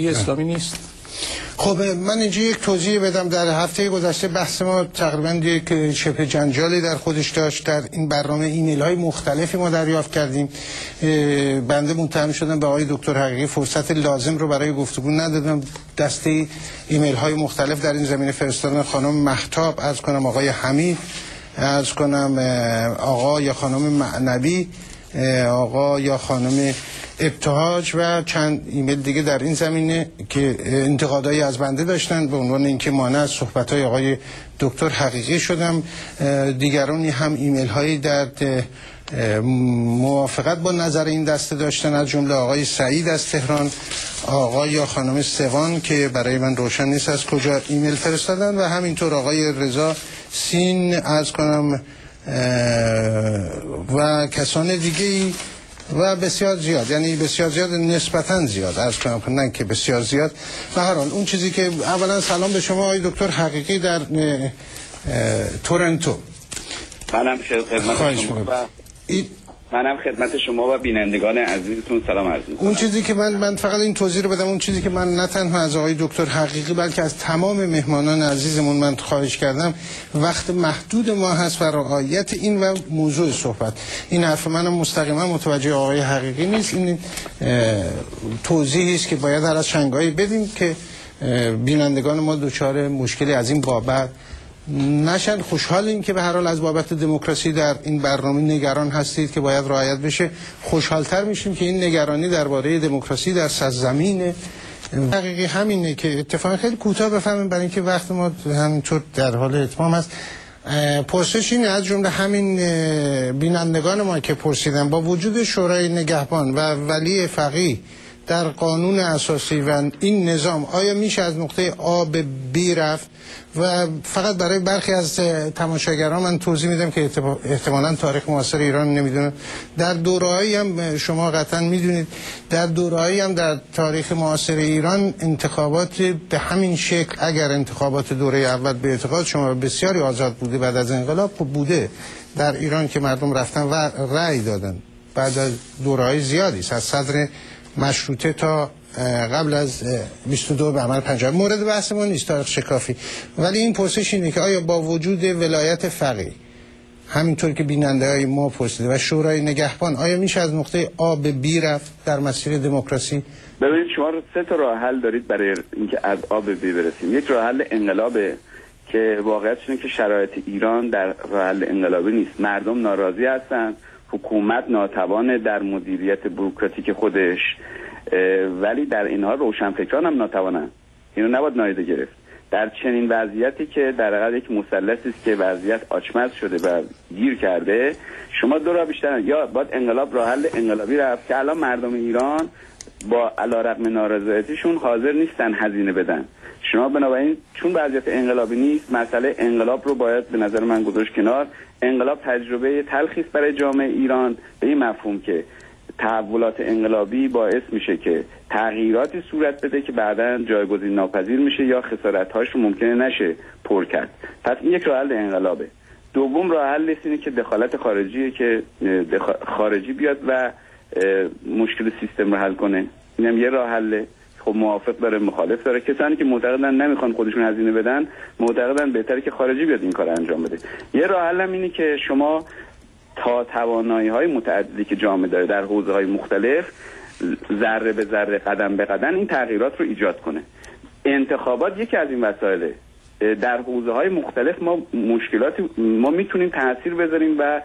اسلامی نیست. خب من اینجا یک توضیح بدم. در هفته گذشته بحث ما تقریبا یک شبه جنجالی در خودش داشت. در این برنامه ایمیل های مختلفی ما دریافت کردیم. بنده متهم شدم به آقای دکتر حقیقی فرصت لازم رو برای گفتگو ندادم. دسته ایمیل های مختلف در این زمینه فرستادن. خانم مهتاب، عرض کنم آقای حمید، عرض کنم آقا یا خانم معنوی، آقا یا خانم ابتهاج و چند ایمیل دیگه در این زمینه که انتقادایی از بنده داشتن به عنوان اینکه مانع از صحبت‌های آقای دکتر حقیقی شدم. دیگرانی هم ایمیل هایی در موافقت با نظر این دسته داشتن، از جمله آقای سعید از تهران، آقا یا خانم سوان که برای من روشن نیست از کجا ایمیل فرستادن، و همینطور آقای رضا سین از کنم و کسان دیگه و بسیار زیاد، یعنی بسیار زیاد، نسبتاً زیاد عرض کنم، نه که بسیار زیاد. به هر حال اون چیزی که اولا سلام به شما آقای دکتر حقیقی در تورنتو. منم خدمت شما و بینندگان عزیزتون سلام عرض می‌کنم. اون چیزی که من فقط این توضیح رو بدم، اون چیزی که من نه تنها از آقای دکتر حقیقی بلکه از تمام مهمانان عزیزمون من خواهش کردم، وقت محدود ما هست و رعایت این و موضوع صحبت. این حرف منم مستقیما متوجه آقای حقیقی نیست. این توضیحی است که باید هر از شنگایی بدیم که بینندگان ما دچار مشکلی از این بابت نشن. خوشحالیم که به هر حال از بابت دموکراسی در این برنامه نگران هستید که باید رعایت بشه. خوشحالتر میشیم که این نگرانی درباره دموکراسی در سرزمین حقیقی همینه که اتفاقا خیلی کوتاه بفهمیم برای اینکه وقت ما همینطور در حال اتمام است. پرسش اینه از جمله همین بینندگان ما که پرسیدن، با وجود شورای نگهبان و ولی فقیه در قانون اساسی و این نظام آیا میشه از نقطه آ به بی رفت؟ و فقط برای برخی از تماشاگران من توضیح میدم که احتمالاً تاریخ معاصر ایران نمیدونن. در دوره‌ای هم شما قطعا میدونید، در دوره‌ای هم در تاریخ معاصر ایران انتخابات به همین شکل، اگر انتخابات دوره اول به اعتقاد شما بسیاری آزاد بوده، بعد از انقلاب بوده در ایران که مردم رفتن و رأی دادن بعد از دوره‌های زیادی از صدر مشروطه تا قبل از 22 بهمن 50. مورد بحث ما نیست تاریخ شکافی، ولی این پرسش اینه که آیا با وجود ولایت فقیه همینطور که بیننده های ما پرسیده و شورای نگهبان، آیا میشه از نقطه آ به بی رفت در مسیر دموکراسی؟ ببینید شما سه تا راه حل دارید برای اینکه از آ به بی برسیم. یک راه حل انقلابه که واقعیتش اینه که شرایط ایران در راه حل انقلابی نیست. مردم ناراضی هستن، حکومت ناتوانه در مدیریت بوروکراتیک خودش، ولی در اینها روشنفکران هم ناتوانن. اینو نباید نادیده گرفت. در چنین وضعیتی که در حقیقت یک مثلثی است که وضعیت آچمز شده و گیر کرده، شما دو راه بیشتر، یا باید انقلاب راه حل انقلابی رفت که الان مردم ایران با علیرغم نارضایتیشون حاضر نیستن هزینه بدن. شما بنابراین چون وضعیت انقلابی نیست، مسئله انقلاب رو باید به نظر من گذاشت کنار. انقلاب تجربه تلخی است برای جامعه ایران به این مفهوم که تحولات انقلابی باعث میشه که تغییراتی صورت بده که بعداً جایگزین ناپذیر میشه یا خسارت‌هاش رو ممکنه نشه پر کرد. پس این یک راه حل انقلابه. دوم راه حل اینه که دخالت خارجیه که خارجی بیاد و مشکل سیستم رو حل کنه. اینم یه راه حله. خب موافق داره، مخالف داره. کسانی که معتقدن نمیخوان خودشون هزینه بدن، معتقدن بهتره که خارجی بیاد این کار انجام بده. یه راه حل اینه که شما تا توانایی‌های متعددی که جامعه داره در حوزه‌های مختلف ذره به ذره، قدم به قدم این تغییرات رو ایجاد کنه. انتخابات یکی از این وسایله. در حوزه‌های مختلف ما میتونیم تاثیر بذاریم و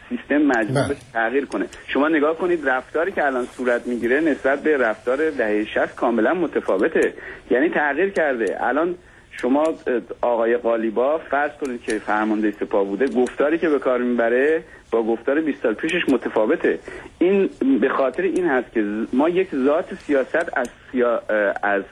سیستم مجبور به تغییر کنه. شما نگاه کنید رفتاری که الان صورت میگیره نسبت به رفتار دهه 60 کاملا متفاوته. یعنی تغییر کرده. الان شما آقای قالیباف فرض کنید که فرمانده سپاه بوده، گفتاری که به کار میبره با گفتار 20 سال پیشش متفاوته. این به خاطر این هست که ما یک ذات سیاست از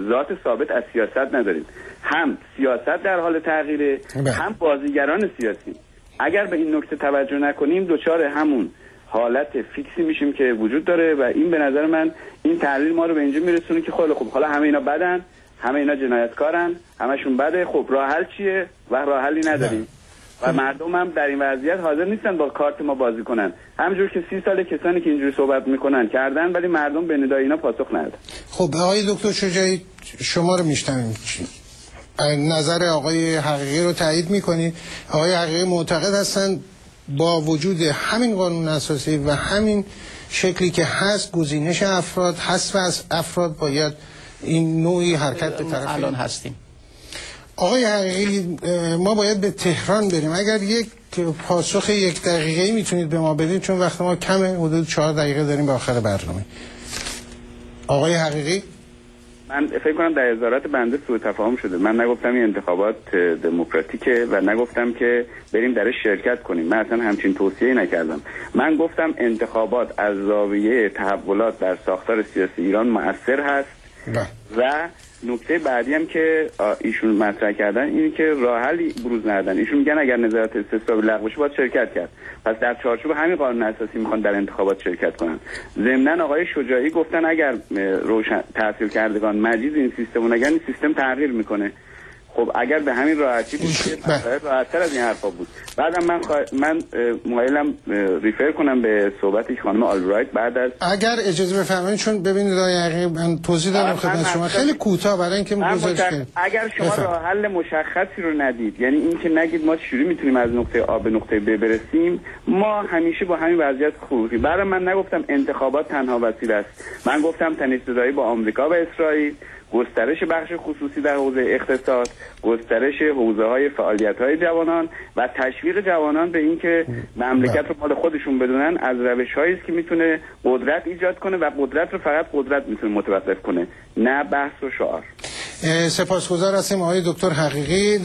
ذات ثابت از سیاست نداریم. هم سیاست در حال تغییره، هم بازیگران سیاسی. اگر به این نکته توجه نکنیم دوچار همون حالت فیکسی میشیم که وجود داره و این به نظر من این تحلیل ما رو به اینجا میرسونه که خیلی خوب، حالا همه اینا بدن، همه اینا جنایتکارن، همشون بده، خب راه حل چیه؟ و راه حلی نداریم. و مردم هم در این وضعیت حاضر نیستن با کارت ما بازی کنن. همونجور که 30 سال کسانی که اینجوری صحبت میکنن کردن، ولی مردم به ندای اینا پاسخ ندادن. خب آقای دکتر شجاعی، شما رو میشنویم، نظر آقای حقیقی رو تایید میکنید؟ آقای حقیقی معتقد هستن با وجود همین قانون اساسی و همین شکلی که هست، گزینش افراد، حذف از افراد، باید این نوعی حرکت به طرف الان هستیم. آقای حقیقی، ما باید به تهران بریم. اگر یک پاسخ 1 دقیقه‌ای میتونید به ما بدید، چون وقت ما کمه، حدود 4 دقیقه داریم به آخر برنامه. آقای حقیقی، من فکر کنم در وزارت بنده سوء تفاهم شده. من نگفتم این انتخابات دموکراتیکه و نگفتم که بریم درش شرکت کنیم. من اصلا همچین توصیه‌ای نکردم. من گفتم انتخابات از زاویه تحولات در ساختار سیاسی ایران مؤثر هست و نکته بعدی هم که ایشون مطرح کردن اینه که راه حلی بروز ندادن. ایشون میگن اگر نظارت استصوابی لغو بشه باید شرکت کرد. پس در چارچوب همین قانون اساسی میخوان در انتخابات شرکت کنن. ضمناً آقای شجاعی گفتن اگر روشن تحصیل کردگان مجیز این سیستم و نگن این سیستم تغییر میکنه. خب اگر به همین راحتی بود راحت‌تر از این حرفا بود. بعدم من مایلم ریفر کنم به صحبتی که خانم آلبرایت بعد از، اگر اجازه بفرمایید، چون ببینید آقای حقیقی من توضیح دادم خدمت شما خیلی کوتاه برای اینکه اگر شما راه حل مشخصی رو ندید، یعنی اینکه نگید ما چجوری میتونیم از نقطه A به نقطه B برسیم، ما همیشه با همین وضعیت خوبی. برای من نگفتم انتخابات تنها وسیله است. من گفتم تنش‌زدایی با آمریکا و اسرائیل، گسترش بخش خصوصی در حوزه اقتصاد، گسترش حوزه‌های فعالیت‌های جوانان و تشویق جوانان به اینکه مملکت رو مال خودشون بدونن، از روش‌هایی است که میتونه قدرت ایجاد کنه و قدرت رو فقط قدرت میتونه متوقف کنه، نه بحث و شعار. سپاسگزار هستیم آقای دکتر حقیقی.